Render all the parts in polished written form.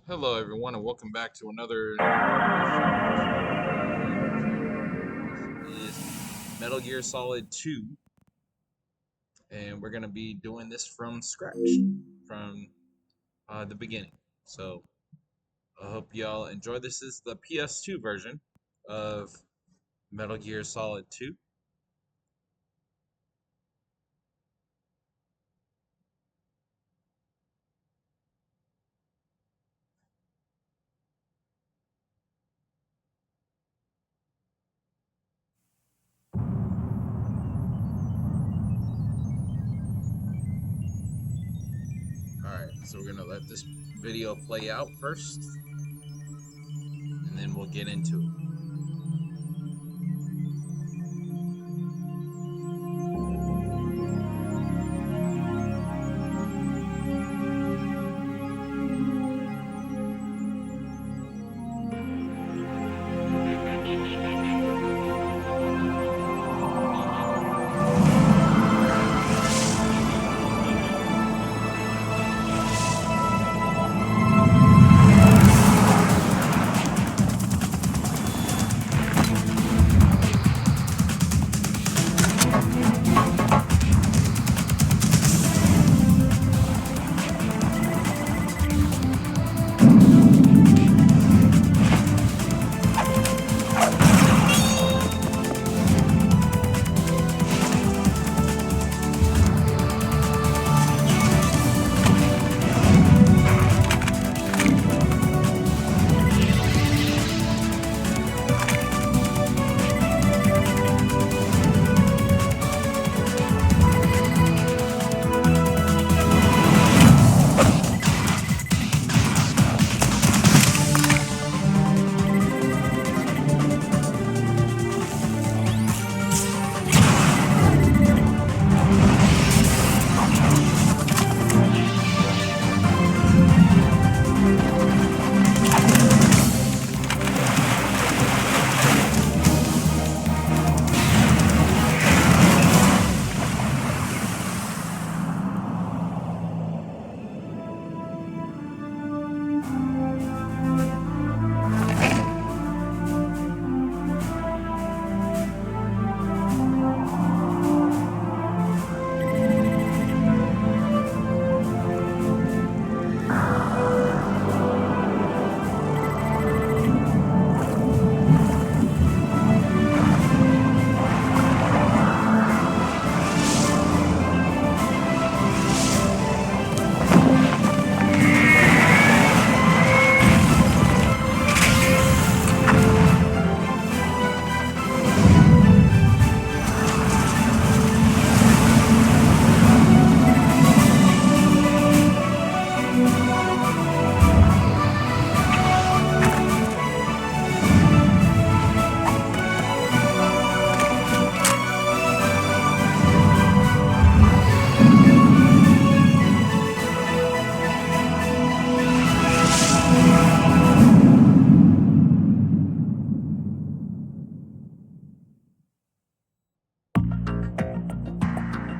Hello, everyone, and welcome back to another. This is Metal Gear Solid 2, and we're gonna be doing this from scratch, from the beginning. So I hope y'all enjoy. This is the PS2 version of Metal Gear Solid 2. All right, so we're gonna let this video play out first, and then we'll get into it.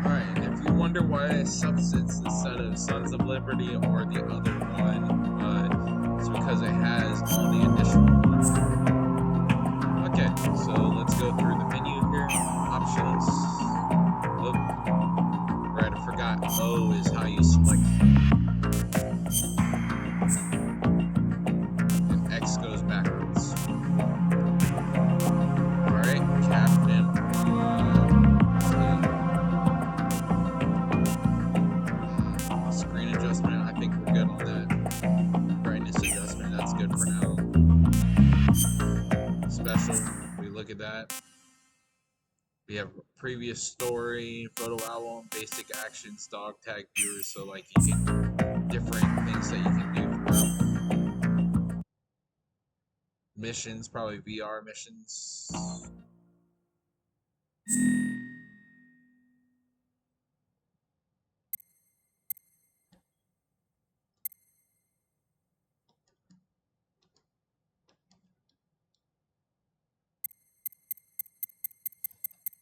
Alright, and if you wonder why Substance instead of Sons of Liberty or the other one, it's because it has all the additional ones. Okay, so let's go through the menu here. Options. Oh, right, I forgot. O is how you select. And X goes backwards. Alright, Captain. Screen adjustment. I think we're good on that. Brightness adjustment. That's good for now. Special. We look at that. We have previous story, photo album, basic actions, dog tag viewers. So like you can different things that you can do throughout. Missions, probably VR missions.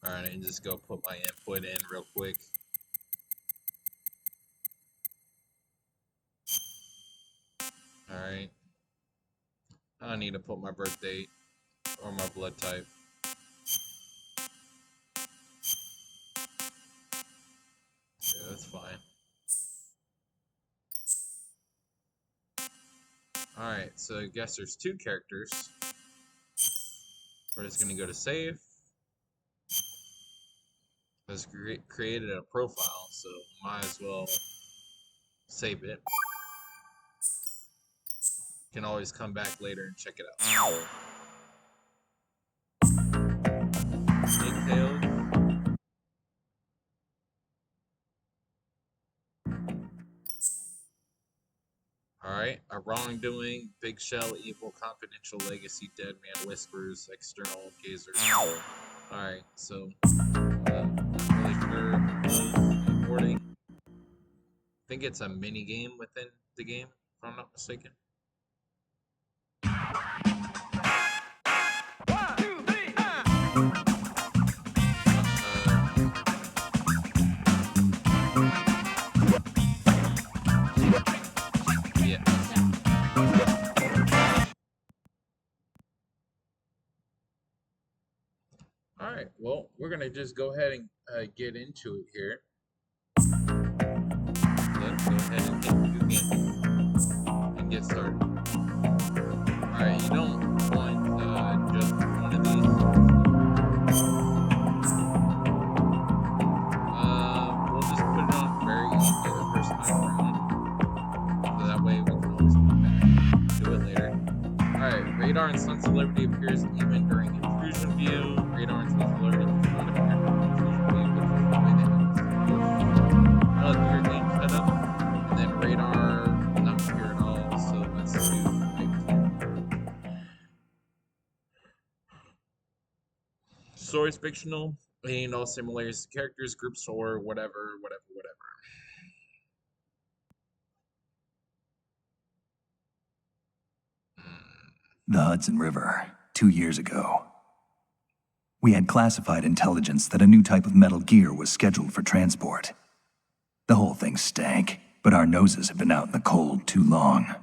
Alright, I can just go put my input in real quick. Alright. I need to put my birth date or my blood type. Yeah, that's fine. Alright, so I guess there's 2 characters. We're just gonna go to save. Has created a profile, so might as well save it. Can always come back later and check it out. Snaketails. Alright, a wrongdoing, Big Shell, Evil, Confidential, Legacy, Dead Man, Whispers, External, Gazer. Alright, so, not really sure recording. I think it's a mini game within the game, if I'm not mistaken. 1, 2, 3, Yeah. Alright, well, we're going to just go ahead and get into it here. Let's go ahead and hit new game and get started. Alright, you don't want just one of these. We'll just put it on very easy the first time around. So that way we can always come back to it later. Alright, Radar and Sons of Liberty appears even during intrusion view. Radar and Sons of Liberty does not appear during intrusion view, which is the way they have it. I like your game setup. And then Radar not appear at all, so let's do story is fictional, and all similarities to characters, groups, or whatever. The Hudson River, 2 years ago. We had classified intelligence that a new type of metal gear was scheduled for transport. The whole thing stank, but our noses had been out in the cold too long.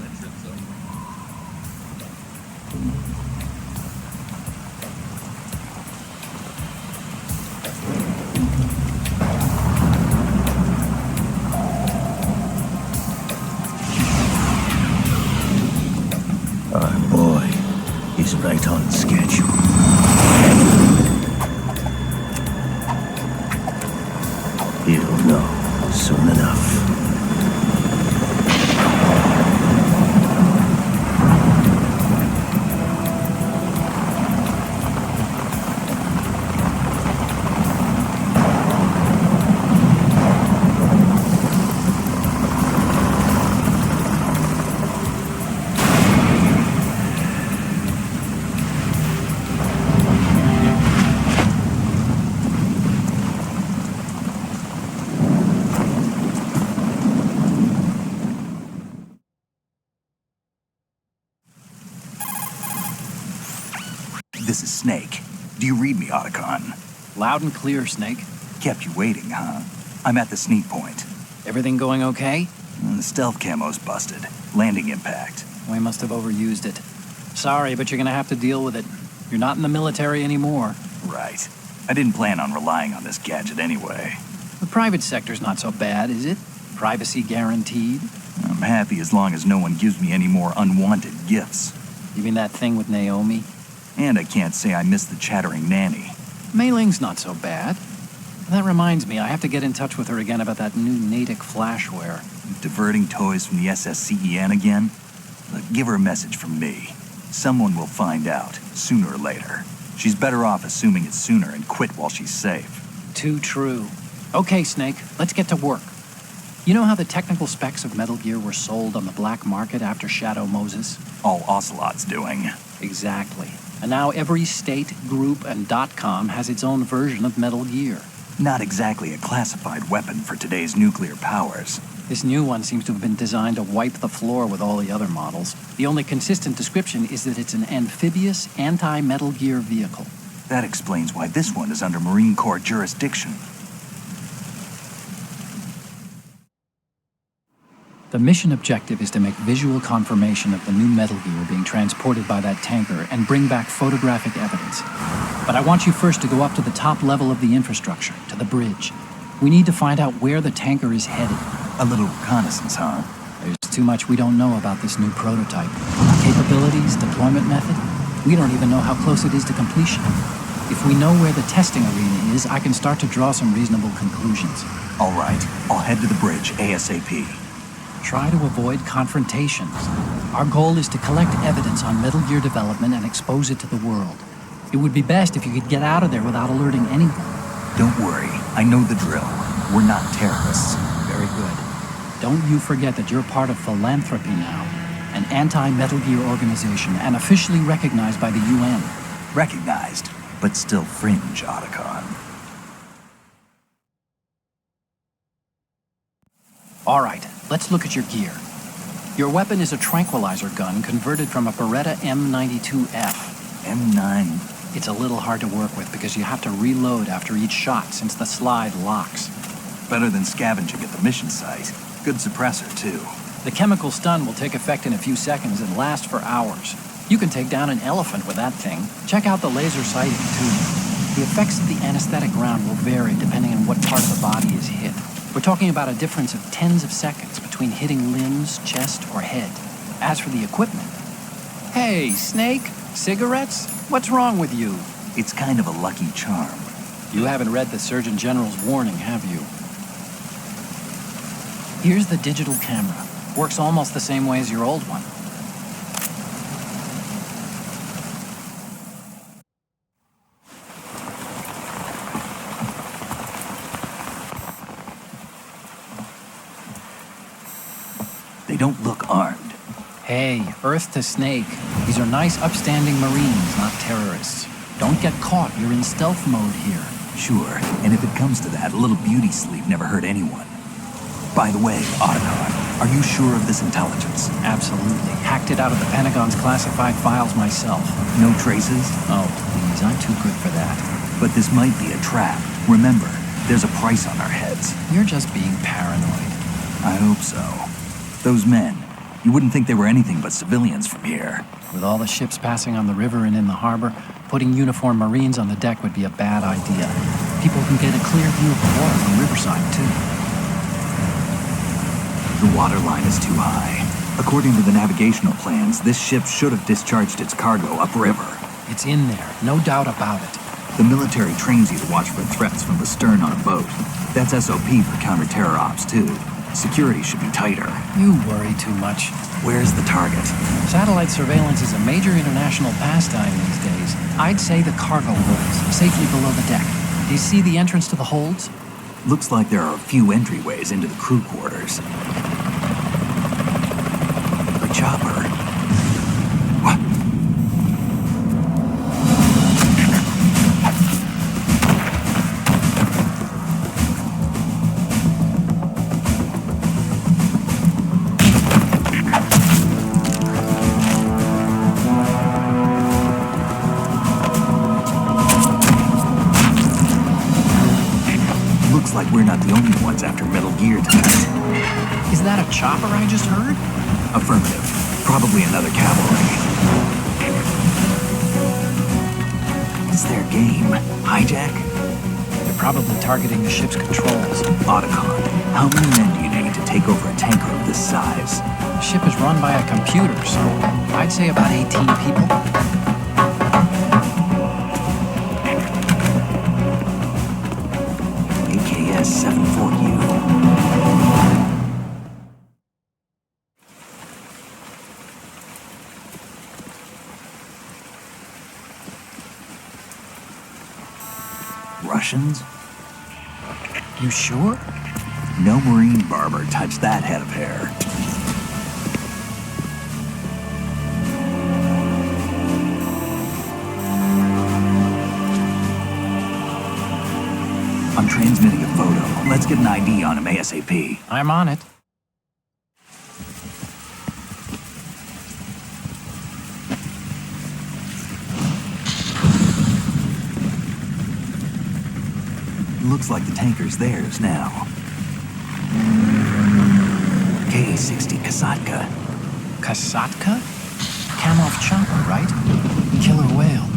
entrance though. Our boy is right on schedule. He'll know soon enough. This is Snake. Do you read me, Otacon? Loud and clear, Snake. Kept you waiting, huh? I'm at the sneak point. Everything going okay? The stealth camo's busted. Landing impact. We must have overused it. Sorry, but you're gonna have to deal with it. You're not in the military anymore. Right. I didn't plan on relying on this gadget anyway. The private sector's not so bad, is it? Privacy guaranteed? I'm happy as long as no one gives me any more unwanted gifts. You mean that thing with Naomi? And I can't say I miss the chattering nanny. Mei Ling's not so bad. That reminds me, I have to get in touch with her again about that new Natick flashware. Diverting toys from the SSCEN again? Look, give her a message from me. Someone will find out, sooner or later. She's better off assuming it sooner and quit while she's safe. Too true. Okay, Snake, let's get to work. You know how the technical specs of Metal Gear were sold on the black market after Shadow Moses? All Ocelot's doing. Exactly. And now every state, group, and .com has its own version of Metal Gear. Not exactly a classified weapon for today's nuclear powers. This new one seems to have been designed to wipe the floor with all the other models. The only consistent description is that it's an amphibious, anti-Metal Gear vehicle. That explains why this one is under Marine Corps jurisdiction. The mission objective is to make visual confirmation of the new Metal Gear being transported by that tanker and bring back photographic evidence. But I want you first to go up to the top level of the infrastructure, to the bridge. We need to find out where the tanker is headed. A little reconnaissance, huh? There's too much we don't know about this new prototype. Capabilities, deployment method. We don't even know how close it is to completion. If we know where the testing arena is, I can start to draw some reasonable conclusions. All right, I'll head to the bridge ASAP. Try to avoid confrontations. Our goal is to collect evidence on Metal Gear development and expose it to the world. It would be best if you could get out of there without alerting anyone. Don't worry, I know the drill. We're not terrorists. Very good. Don't you forget that you're part of Philanthropy now, an anti-Metal Gear organization and officially recognized by the UN. Recognized, but still fringe, Otacon. All right, let's look at your gear. Your weapon is a tranquilizer gun converted from a Beretta M92F. M9. It's a little hard to work with because you have to reload after each shot since the slide locks. Better than scavenging at the mission site. Good suppressor, too. The chemical stun will take effect in a few seconds and last for hours. You can take down an elephant with that thing. Check out the laser sighting, too. The effects of the anesthetic round will vary depending on what part of the body is hit. We're talking about a difference of tens of seconds between hitting limbs, chest, or head. As for the equipment... Hey, Snake, cigarettes? What's wrong with you? It's kind of a lucky charm. You haven't read the Surgeon General's warning, have you? Here's the digital camera. Works almost the same way as your old one. They don't look armed. Hey, Earth to Snake. These are nice, upstanding Marines, not terrorists. Don't get caught. You're in stealth mode here. Sure, and if it comes to that, a little beauty sleep never hurt anyone. By the way, Otacon, are you sure of this intelligence? Absolutely. Hacked it out of the Pentagon's classified files myself. No traces? Oh, please, I'm too good for that. But this might be a trap. Remember, there's a price on our heads. You're just being paranoid. I hope so. Those men, You wouldn't think they were anything but civilians from here. With all the ships passing on the river and in the harbor, putting uniformed Marines on the deck would be a bad idea. People can get a clear view of the water from Riverside, too. The water line is too high. According to the navigational plans, this ship should have discharged its cargo upriver. It's in there, no doubt about it. The military trains you to watch for threats from the stern on a boat. That's SOP for counter-terror ops, too. Security should be tighter. You worry too much. Where's the target? Satellite surveillance is a major international pastime these days. I'd say the cargo holds, safely below the deck. Do you see the entrance to the holds? Looks like there are a few entryways into the crew quarters. A chopper. What? Looks like we're not the only ones after Metal Gear tonight. Is that a chopper I just heard? Affirmative. Probably another cavalry. What's their game? Hijack? They're probably targeting the ship's controls. Otacon. How many men do you need to take over a tanker of this size? The ship is run by a computer, so I'd say about 18 people. AKS 74U. Russians? You sure? No Marine barber touched that head of hair. I'm transmitting a photo. Let's get an ID on him ASAP. I'm on it. Looks like the tanker's theirs now. KA-60 Kasatka. Kasatka? Kamov chopper, right? Killer whale.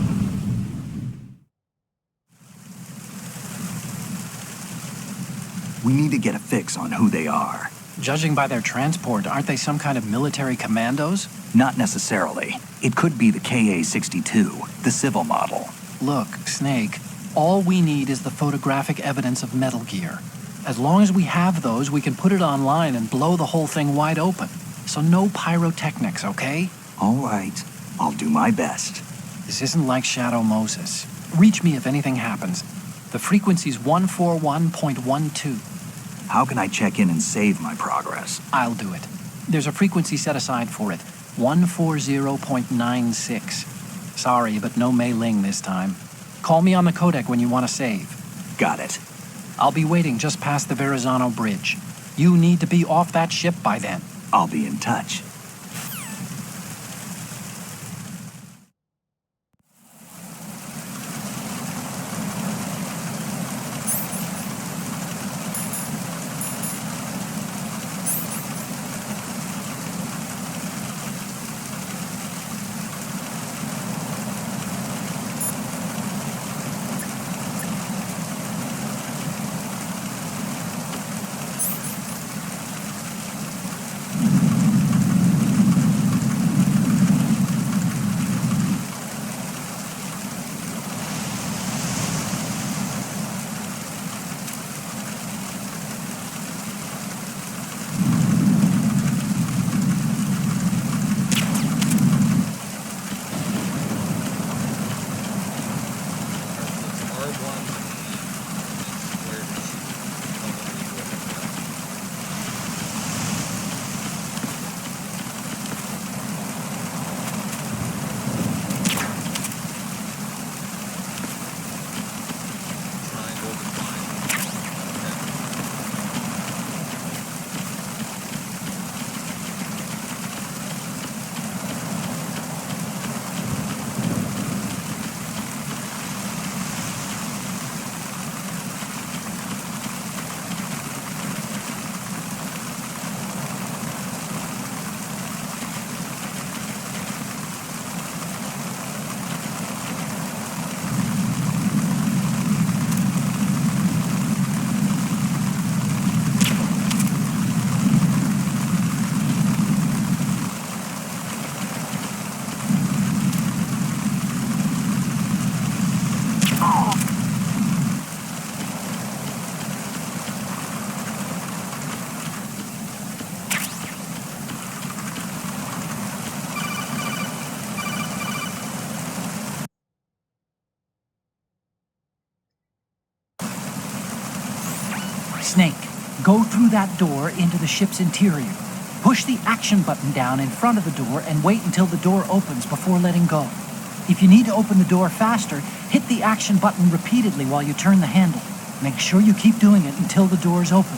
We need to get a fix on who they are. Judging by their transport, aren't they some kind of military commandos? Not necessarily. It could be the KA-62, the civil model. Look, Snake, all we need is the photographic evidence of Metal Gear. As long as we have those, we can put it online and blow the whole thing wide open. So no pyrotechnics, okay? All right. I'll do my best. This isn't like Shadow Moses. Reach me if anything happens. The frequency's 141.12. How can I check in and save my progress? I'll do it. There's a frequency set aside for it. 140.96. Sorry, but no Mei Ling this time. Call me on the codec when you want to save. Got it. I'll be waiting just past the Verrazano Bridge. You need to be off that ship by then. I'll be in touch. Snake, go through that door into the ship's interior. Push the action button down in front of the door and wait until the door opens before letting go. If you need to open the door faster, hit the action button repeatedly while you turn the handle. Make sure you keep doing it until the door is open.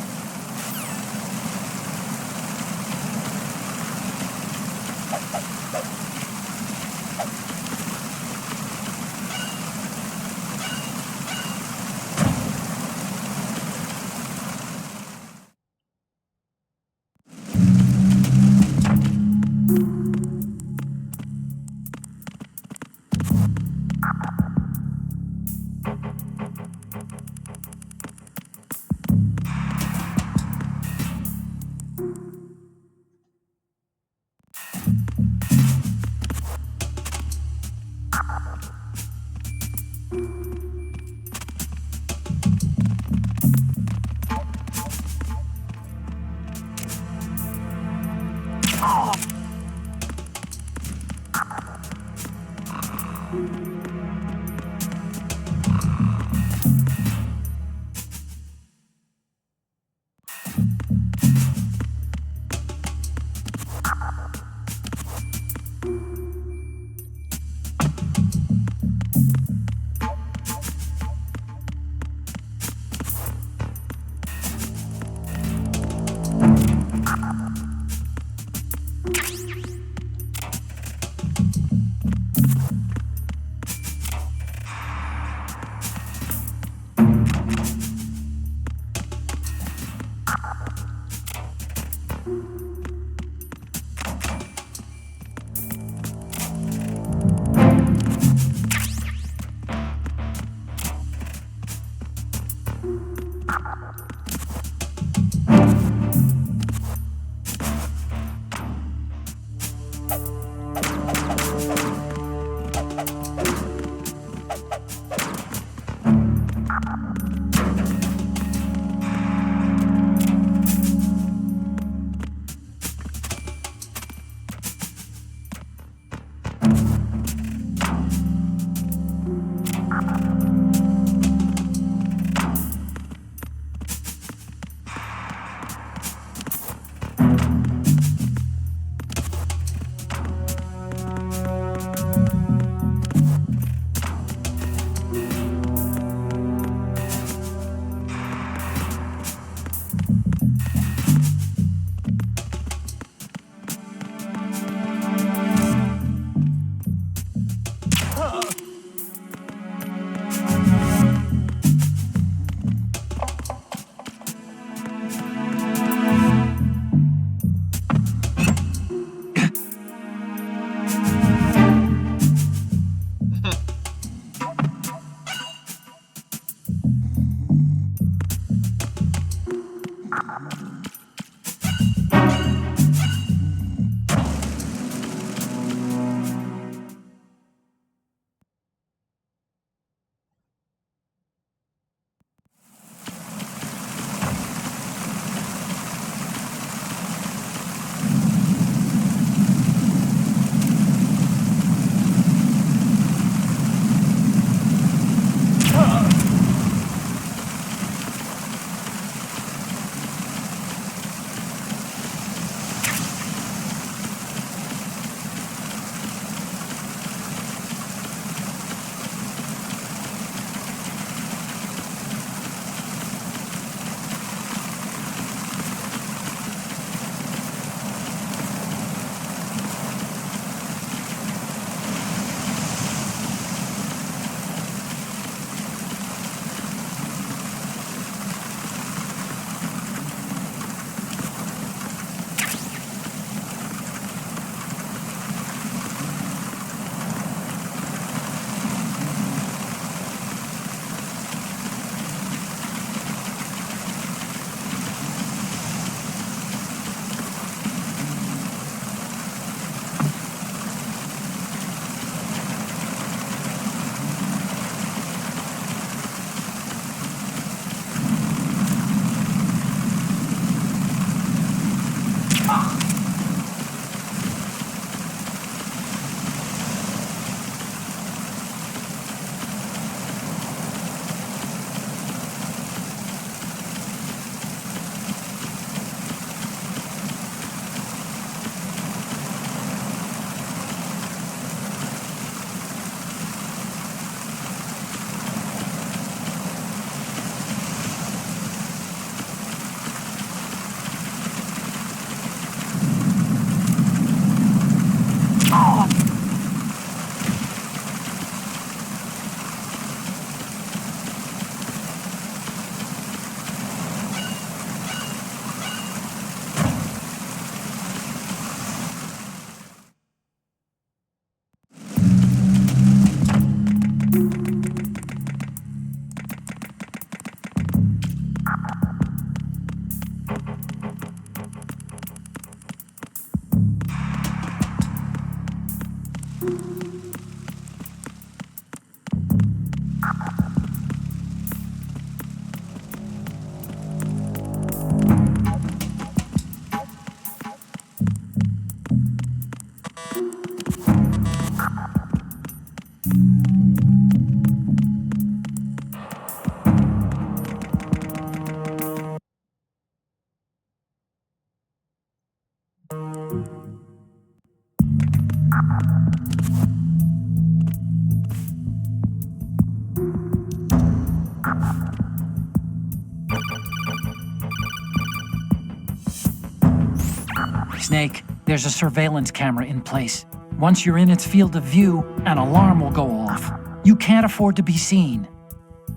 Snake, there's a surveillance camera in place. Once you're in its field of view, an alarm will go off. You can't afford to be seen.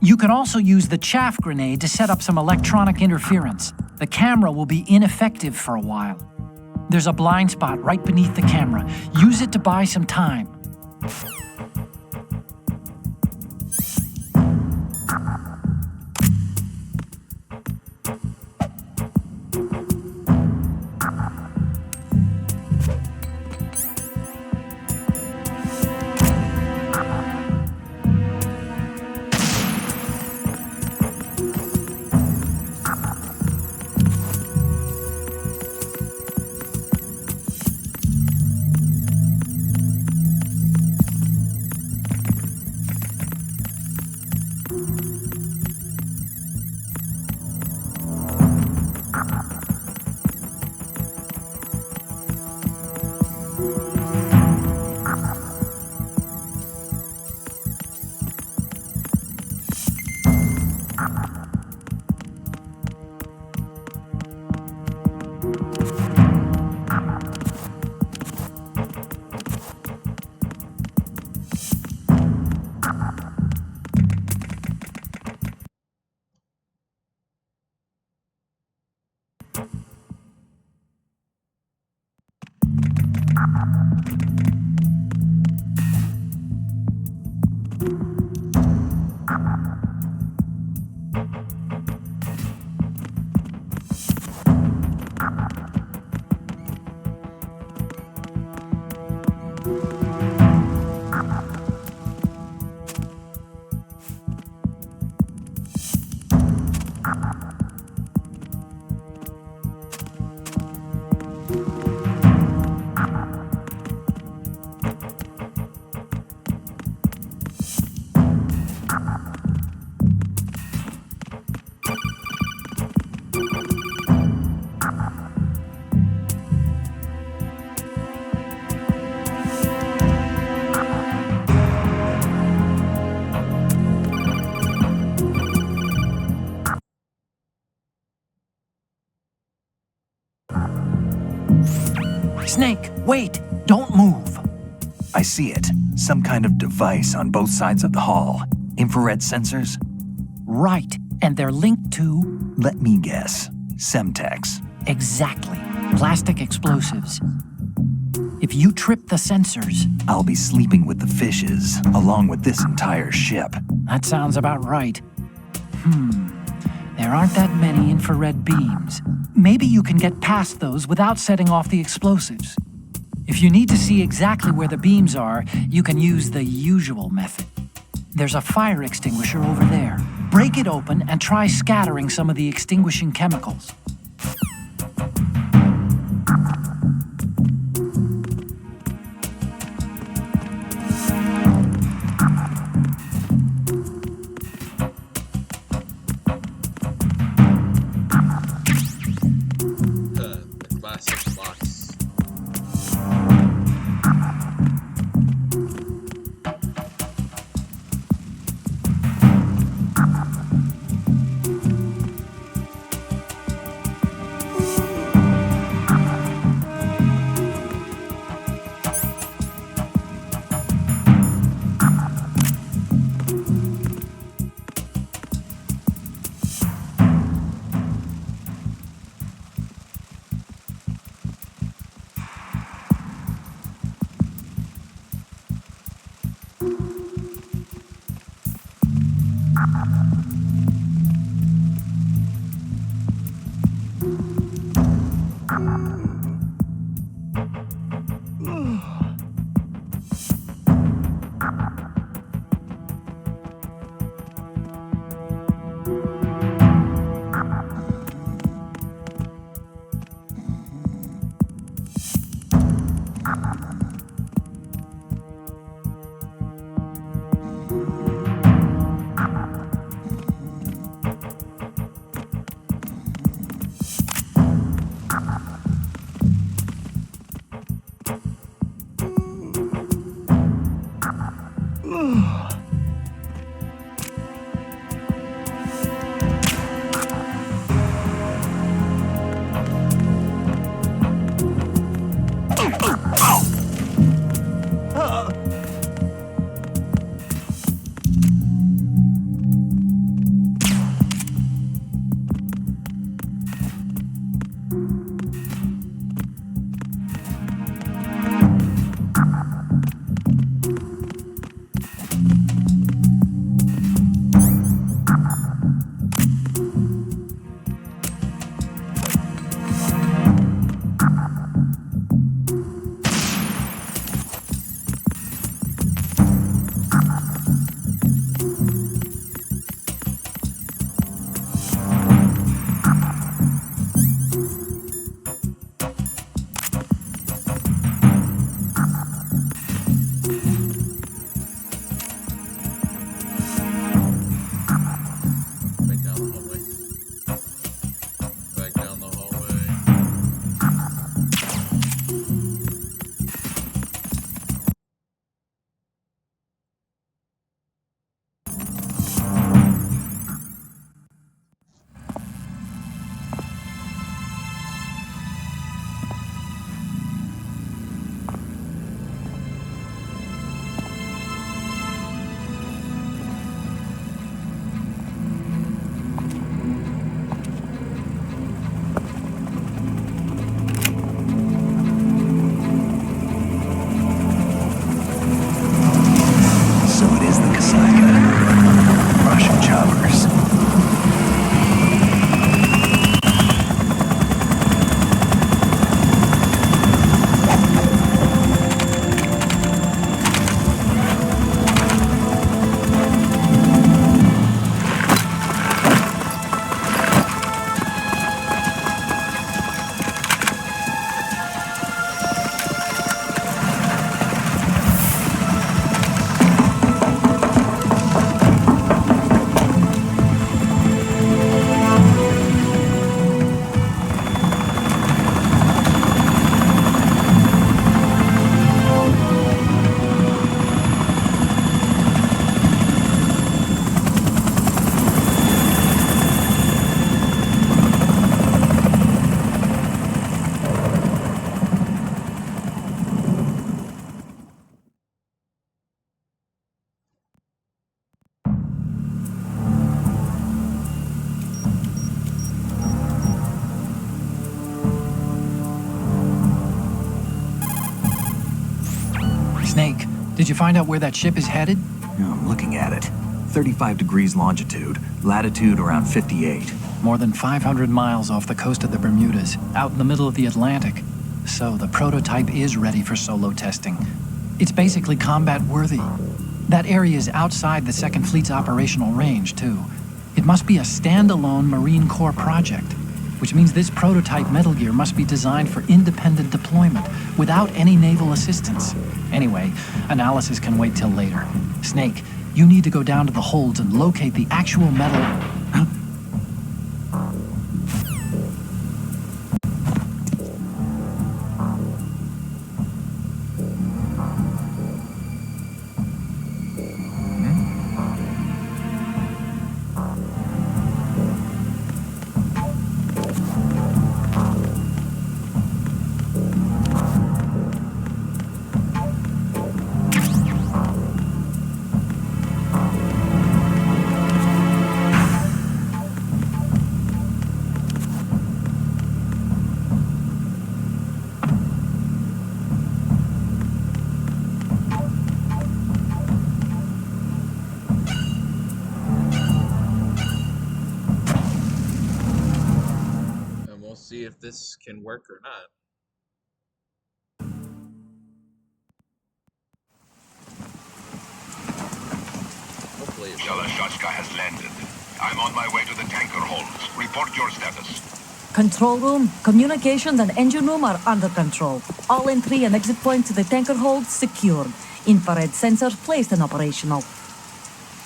You can also use the chaff grenade to set up some electronic interference. The camera will be ineffective for a while. There's a blind spot right beneath the camera. Use it to buy some time. Snake, wait! Don't move! I see it. Some kind of device on both sides of the hall. Infrared sensors? Right, and they're linked to... Let me guess. Semtex. Exactly. Plastic explosives. If you trip the sensors... I'll be sleeping with the fishes, along with this entire ship. That sounds about right. There aren't that many infrared beams. Maybe you can get past those without setting off the explosives. If you need to see exactly where the beams are, you can use the usual method. There's a fire extinguisher over there. Break it open and try scattering some of the extinguishing chemicals. The classic box. Did you find out where that ship is headed? I'm looking at it. 35 degrees longitude, latitude around 58. More than 500 miles off the coast of the Bermudas, out in the middle of the Atlantic. So the prototype is ready for solo testing. It's basically combat worthy. That area is outside the Second Fleet's operational range, too. It must be a standalone Marine Corps project, which means this prototype Metal Gear must be designed for independent deployment without any naval assistance. Anyway, analysis can wait till later. Snake, you need to go down to the holds and locate the actual metal... See if this can work or not. Hopefully Shalashashka has landed. I'm on my way to the tanker holds. Report your status. Control room, communications and engine room are under control. All entry and exit points to the tanker holds secured. Infrared sensors placed and operational.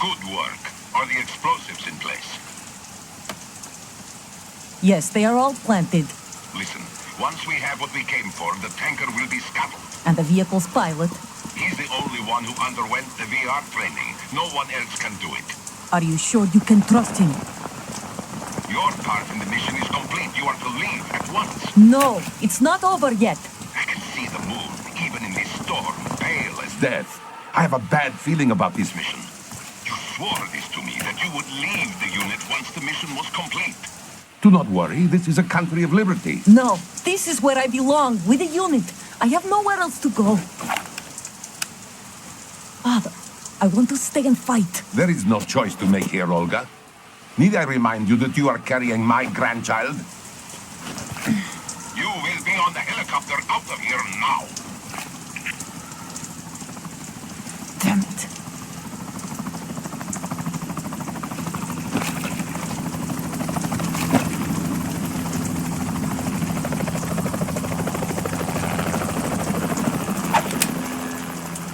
Good work. Are the explosives in place? Yes, they are all planted. Listen, once we have what we came for, the tanker will be scuttled. And the vehicle's pilot? He's the only one who underwent the VR training. No one else can do it. Are you sure you can trust him? Your part in the mission is complete. You are to leave at once. No, it's not over yet. I can see the moon, even in this storm, pale as death. I have a bad feeling about this mission. You swore this to me, that you would leave the unit once the mission was complete. Do not worry, this is a country of liberty. No, this is where I belong, with the unit. I have nowhere else to go. Father, I want to stay and fight. There is no choice to make here, Olga. Need I remind you that you are carrying my grandchild? You will be on the helicopter out of here now. Damn it.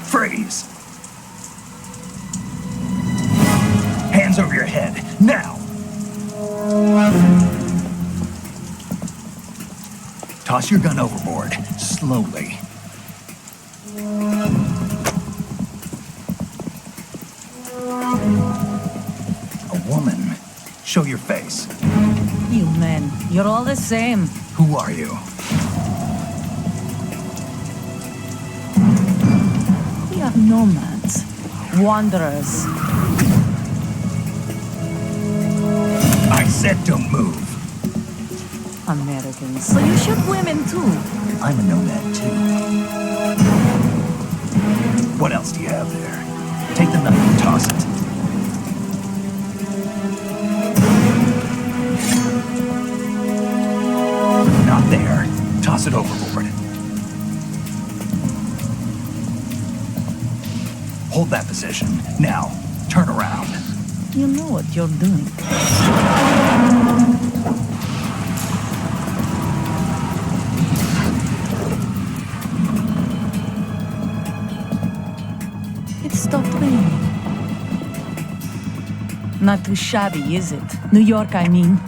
Freeze! Hands over your head, now! Toss your gun overboard, slowly. A woman. Show your face. You men, you're all the same. Who are you? We are nomads. Wanderers. I said don't move. Americans. So you shoot women too. I'm a nomad too. What else do you have there? Take the knife and toss it. Not there. Toss it overboard. Hold that position. Now, turn around. You know what you're doing. It stopped raining. Not too shabby, is it? New York, I mean.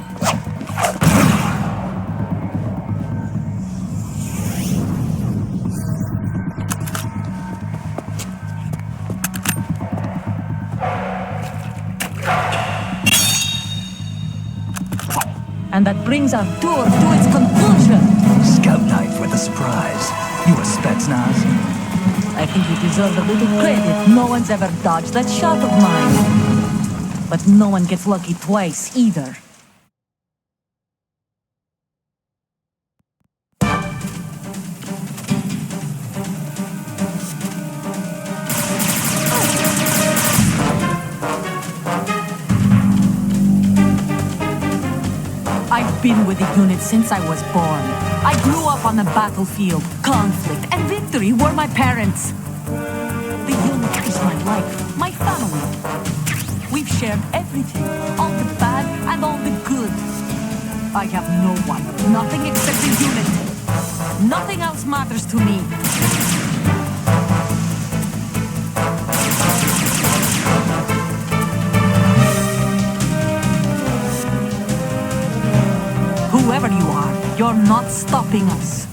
And that brings our tour to its conclusion. Scout knife with a surprise. You a Spetsnaz? I think you deserve a little credit. No one's ever dodged that shot of mine. But no one gets lucky twice, either. been with the unit since I was born. I grew up on the battlefield. Conflict and victory were my parents. The unit is my life, my family. We've shared everything, all the bad and all the good. I have no one, nothing except the unit. Nothing else matters to me. Whoever you are, you're not stopping us.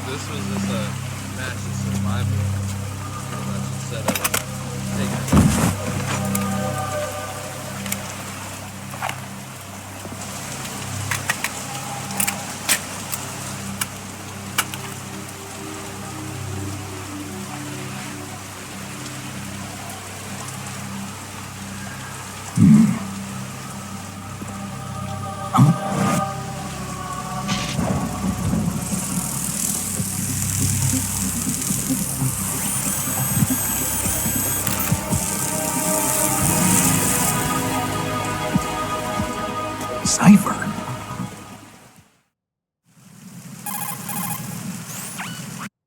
This was just a match of survival. Pretty much instead of taking it. Cipher.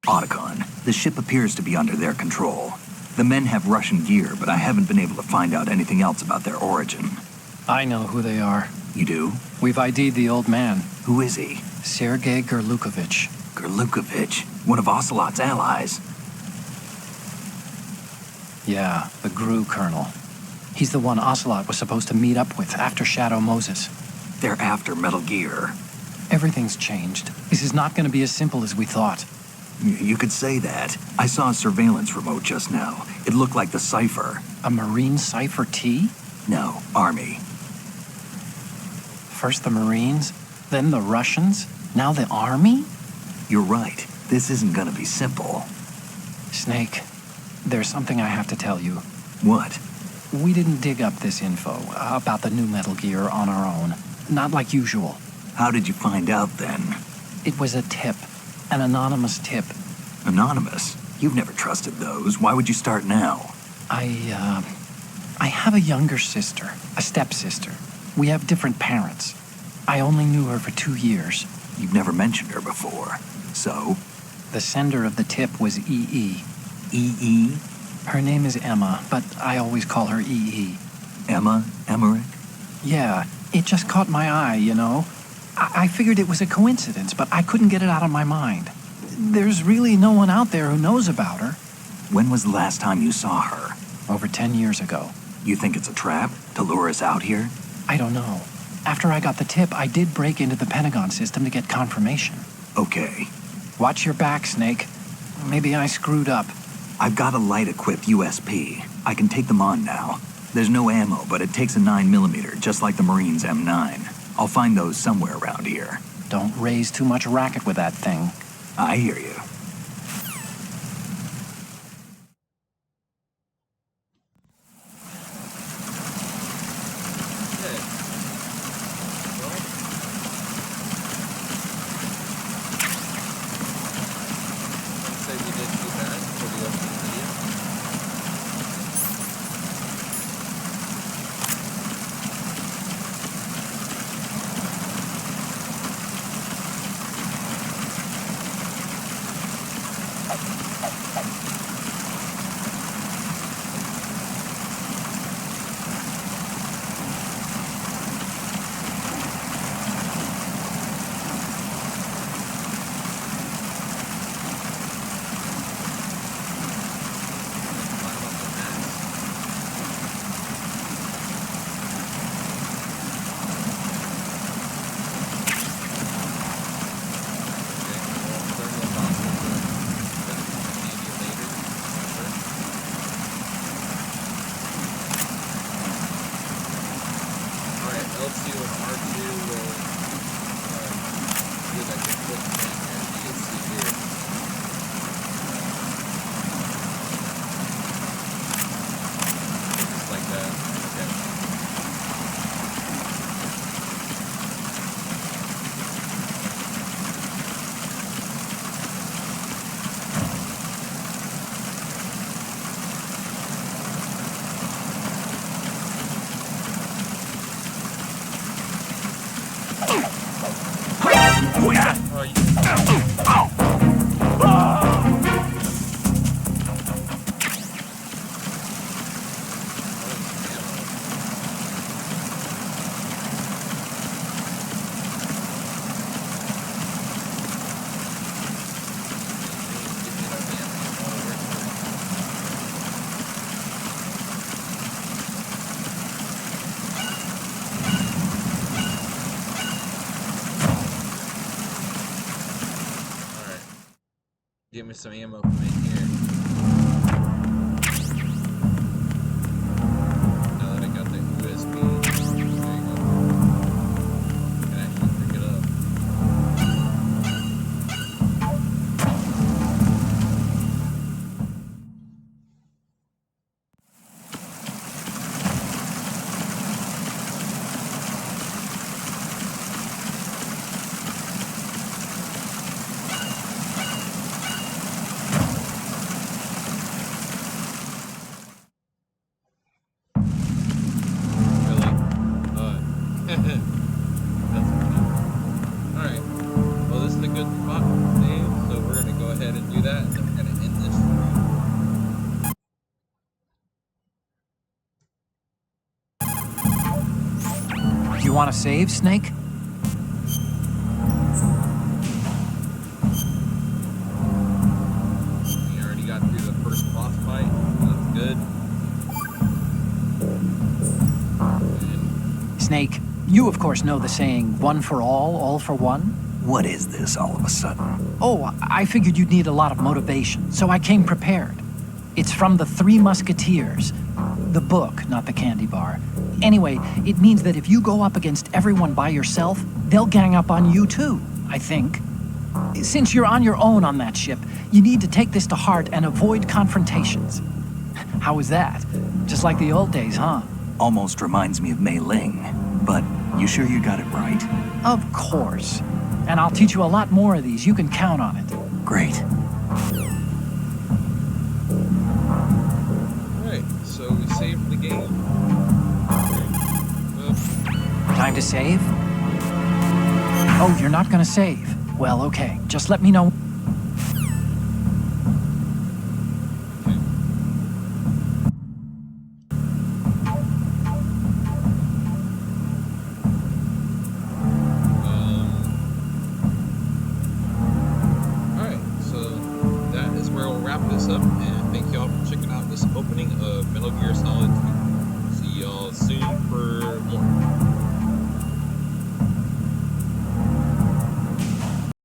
Otacon, the ship appears to be under their control. The men have Russian gear, but I haven't been able to find out anything else about their origin. I know who they are. You do? We've ID'd the old man, Who is he? Sergei Gerlukovich. Gerlukovich, one of Ocelot's allies. Yeah, the GRU colonel. He's the one Ocelot was supposed to meet up with after Shadow Moses. They're after Metal Gear. Everything's changed. This is not going to be as simple as we thought. You could say that. I saw a surveillance remote just now. It looked like the Cipher. A Marine Cipher T? No, Army. First the Marines, then the Russians, now the Army? You're right. This isn't gonna be simple. Snake, there's something I have to tell you. What? We didn't dig up this info about the new Metal Gear on our own. Not like usual. How did you find out then? It was a tip. An anonymous tip. Anonymous? You've never trusted those. Why would you start now? I have a younger sister, a stepsister. We have different parents. I only knew her for 2 years. You've never mentioned her before. So? The sender of the tip was EE. E.E.? Her name is Emma, but I always call her EE. Emma Emmerich? Yeah, it just caught my eye, you know. I figured it was a coincidence, but I couldn't get it out of my mind. There's really no one out there who knows about her. When was the last time you saw her? Over 10 years ago. You think it's a trap to lure us out here? I don't know. After I got the tip, I did break into the Pentagon system to get confirmation. Okay. Watch your back, Snake. Maybe I screwed up. I've got a light-equipped USP. I can take them on now. There's no ammo, but it takes a 9mm, just like the Marines' M9. I'll find those somewhere around here. Don't raise too much racket with that thing. I hear you. Okay. Well, I'd say we did too bad for the opening video. Climb up the mast. Okay, well, thermal nozzles are gonna come in handy later, for sure. Alright, L2 and R2 will do like a quick thing here. You can see here. Just like that. Okay. Oh, you Alright. Give me some ammo from in here. Now that I got the USB, there you go. I can actually pick it up. Really? That's funny. Alright. Well, this is a good spot to save, so we're going to go ahead and do that, and then we're going to end this stream. You want to save, Snake? We already got through the first boss fight. That's good. And Snake, you of course know the saying, one for all for one? What is this all of a sudden? Oh, I figured you'd need a lot of motivation, so I came prepared. It's from the Three Musketeers. The book, not the candy bar. Anyway, it means that if you go up against everyone by yourself, they'll gang up on you too, I think. Since you're on your own on that ship, you need to take this to heart and avoid confrontations. How was that? Just like the old days, huh? Almost reminds me of Mei Ling. But you sure you got it right? Of course. And I'll teach you a lot more of these. You can count on it. Great. Alright, save the game. Time to save? Oh, you're not gonna save? Well, okay. Just let me know.